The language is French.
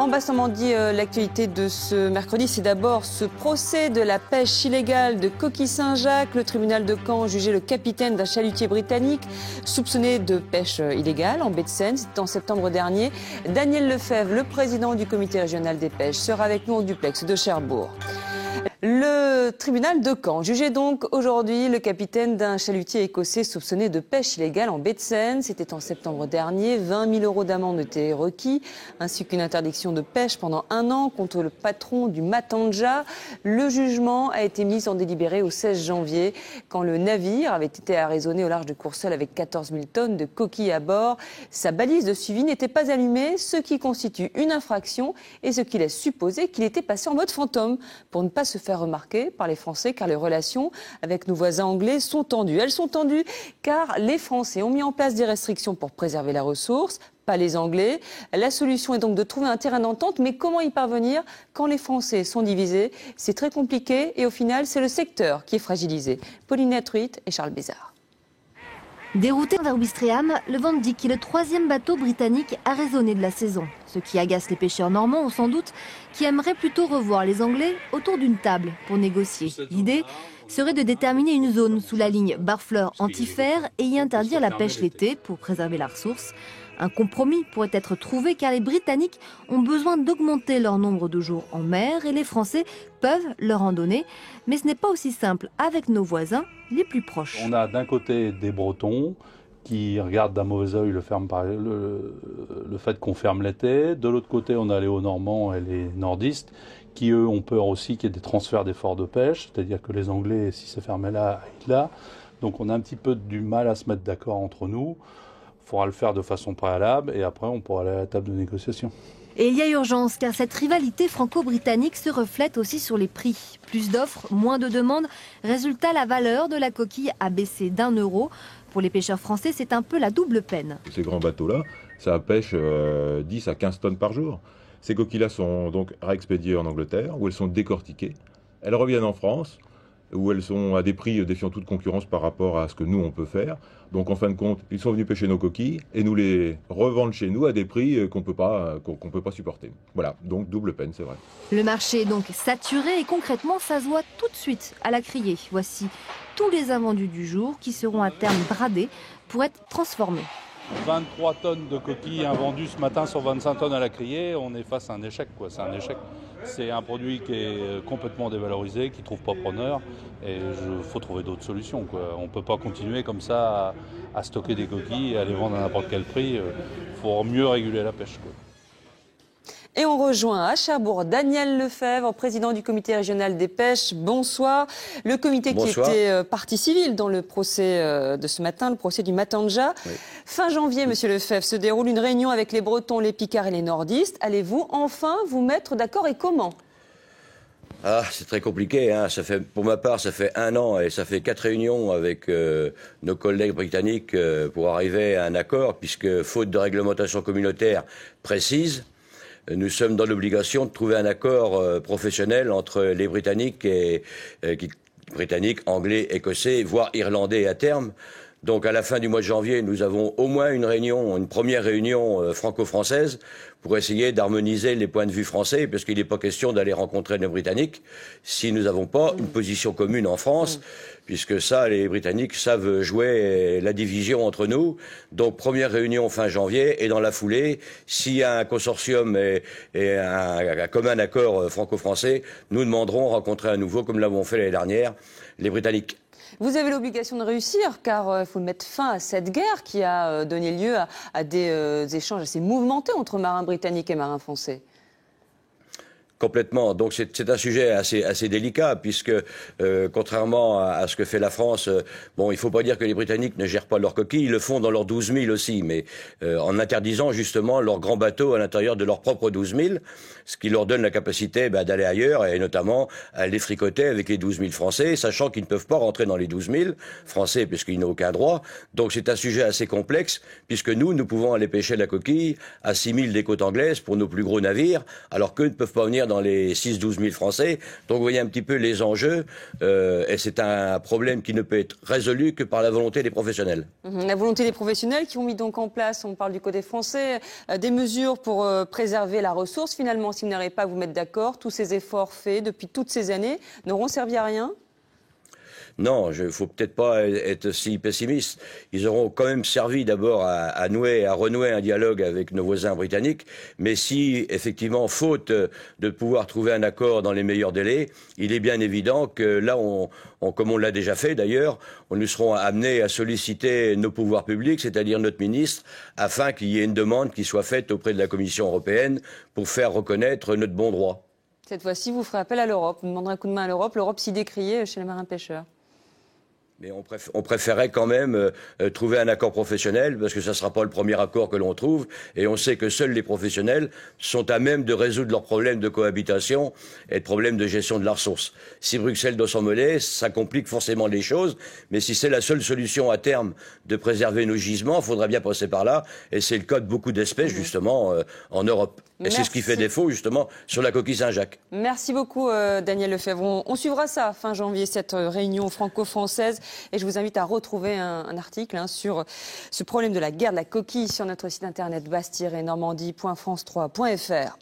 En Basse-Normandie, l'actualité de ce mercredi, c'est d'abord ce procès de la pêche illégale de coquilles Saint-Jacques. Le tribunal de Caen jugeait le capitaine d'un chalutier britannique soupçonné de pêche illégale en baie de Seine. C'était en septembre dernier. Daniel Lefebvre, le président du comité régional des pêches, sera avec nous au duplex de Cherbourg. Le tribunal de Caen jugeait donc aujourd'hui le capitaine d'un chalutier écossais soupçonné de pêche illégale en baie de Seine. C'était en septembre dernier. 20 000 € d'amende étaient requis, ainsi qu'une interdiction de pêche pendant 1 an contre le patron du Matanja. Le jugement a été mis en délibéré au 16 janvier, quand le navire avait été arraisonné au large de Courseulles avec 14 000 tonnes de coquilles à bord. Sa balise de suivi n'était pas allumée, ce qui constitue une infraction et ce qui laisse supposer qu'il était passé en mode fantôme pour ne pas se faire remarquer par les Français, car les relations avec nos voisins anglais sont tendues. Elles sont tendues car les Français ont mis en place des restrictions pour préserver la ressource, pas les Anglais. La solution est donc de trouver un terrain d'entente, mais comment y parvenir quand les Français sont divisés? C'est très compliqué et au final, c'est le secteur qui est fragilisé. Pauline Truit et Charles Bézard. Dérouté vers Ouistreham, le Vendic est le 3e bateau britannique arraisonné de la saison. Ce qui agace les pêcheurs normands, sans doute, qui aimeraient plutôt revoir les Anglais autour d'une table pour négocier. L'idée serait de déterminer une zone sous la ligne Barfleur-Antifer et y interdire la pêche l'été pour préserver la ressource. Un compromis pourrait être trouvé car les Britanniques ont besoin d'augmenter leur nombre de jours en mer et les Français peuvent leur en donner. Mais ce n'est pas aussi simple avec nos voisins les plus proches. On a d'un côté des Bretons qui regardent d'un mauvais œil le fait qu'on ferme l'été. De l'autre côté, on a les Hauts-Normands et les Nordistes qui, eux, ont peur aussi qu'il y ait des transferts d'efforts de pêche. C'est-à-dire que les Anglais, si c'est fermé là, aillent là. Donc on a un petit peu du mal à se mettre d'accord entre nous. Il faudra le faire de façon préalable et après on pourra aller à la table de négociation. Et il y a urgence car cette rivalité franco-britannique se reflète aussi sur les prix. Plus d'offres, moins de demandes. Résultat, la valeur de la coquille a baissé d'1 €. Pour les pêcheurs français, c'est un peu la double peine. Ces grands bateaux-là, ça pêche 10 à 15 tonnes par jour. Ces coquilles-là sont donc réexpédiées en Angleterre où elles sont décortiquées. Elles reviennent en France où elles sont à des prix défiant toute concurrence par rapport à ce que nous on peut faire. Donc en fin de compte, ils sont venus pêcher nos coquilles et nous les revendent chez nous à des prix qu'on peut pas supporter. Voilà, donc double peine, c'est vrai. Le marché est donc saturé et concrètement, ça se voit tout de suite à la criée. Voici tous les invendus du jour qui seront à terme bradés pour être transformés. 23 tonnes de coquilles invendues ce matin sur 25 tonnes à la criée, on est face à un échec, quoi. C'est un échec. C'est un produit qui est complètement dévalorisé, qui ne trouve pas preneur et il faut trouver d'autres solutions, quoi. On ne peut pas continuer comme ça à stocker des coquilles et à les vendre à n'importe quel prix. Il faut mieux réguler la pêche, quoi. Et on rejoint à Cherbourg Daniel Lefebvre, président du comité régional des pêches. Bonsoir. Le comité Bonsoir. Qui était partie civile dans le procès de ce matin, le procès du Matanja. Oui. Fin janvier, monsieur Lefebvre, se déroule une réunion avec les Bretons, les Picards et les Nordistes. Allez-vous enfin vous mettre d'accord et comment ? Ah, c'est très compliqué, hein. Pour ma part, ça fait 1 an et ça fait 4 réunions avec nos collègues britanniques pour arriver à un accord, puisque faute de réglementation communautaire précise, nous sommes dans l'obligation de trouver un accord professionnel entre les Britanniques Britanniques, Anglais, Écossais, voire Irlandais à terme. Donc à la fin du mois de janvier, nous avons au moins une première réunion franco-française pour essayer d'harmoniser les points de vue français, parce qu'il n'est pas question d'aller rencontrer les Britanniques si nous n'avons pas une position commune en France, puisque ça, les Britanniques savent jouer la division entre nous. Donc première réunion fin janvier, et dans la foulée, s'il y a un consortium et un commun accord franco-français, nous demanderons rencontrer à nouveau, comme l'avons fait l'année dernière, les Britanniques. Vous avez l'obligation de réussir, car il faut mettre fin à cette guerre qui a donné lieu à des échanges assez mouvementés entre marins britanniques et marins français. Complètement. Donc c'est un sujet assez délicat, puisque contrairement à ce que fait la France, bon, il faut pas dire que les Britanniques ne gèrent pas leurs coquilles, ils le font dans leurs 12 000 aussi, mais en interdisant justement leurs grands bateaux à l'intérieur de leurs propres 12 000, ce qui leur donne la capacité d'aller ailleurs, et notamment à les fricoter avec les 12 000 Français, sachant qu'ils ne peuvent pas rentrer dans les 12 000 Français, puisqu'ils n'ont aucun droit. Donc c'est un sujet assez complexe, puisque nous pouvons aller pêcher la coquille à 6 000 des côtes anglaises pour nos plus gros navires, alors qu'eux ne peuvent pas venir revenir dans les 6-12 000 Français. Donc vous voyez un petit peu les enjeux, et c'est un problème qui ne peut être résolu que par la volonté des professionnels. La volonté des professionnels qui ont mis donc en place, on parle du côté français, des mesures pour préserver la ressource. Finalement, si vous n'arrivez pas à vous mettre d'accord, tous ces efforts faits depuis toutes ces années n'auront servi à rien? Non, il ne faut peut-être pas être si pessimiste. Ils auront quand même servi d'abord à renouer un dialogue avec nos voisins britanniques. Mais si, effectivement, faute de pouvoir trouver un accord dans les meilleurs délais, il est bien évident que là, comme on l'a déjà fait d'ailleurs, nous serons amenés à solliciter nos pouvoirs publics, c'est-à-dire notre ministre, afin qu'il y ait une demande qui soit faite auprès de la Commission européenne pour faire reconnaître notre bon droit. Cette fois-ci, vous ferez appel à l'Europe, vous demanderez un coup de main à l'Europe, l'Europe s'y décriait chez les marins-pêcheurs. Mais on préférait quand même trouver un accord professionnel, parce que ça ne sera pas le premier accord que l'on trouve, et on sait que seuls les professionnels sont à même de résoudre leurs problèmes de cohabitation et de problèmes de gestion de la ressource. Si Bruxelles doit s'en mêler, ça complique forcément les choses, mais si c'est la seule solution à terme de préserver nos gisements, il faudrait bien passer par là, et c'est le cas de beaucoup d'espèces, justement, en Europe. Et c'est ce qui fait défaut, justement, sur la coquille Saint-Jacques. Merci beaucoup, Daniel Lefebvre. On suivra ça fin janvier, cette réunion franco-française. Et je vous invite à retrouver un article sur ce problème de la guerre de la coquille sur notre site internet basse-normandie.france3.fr.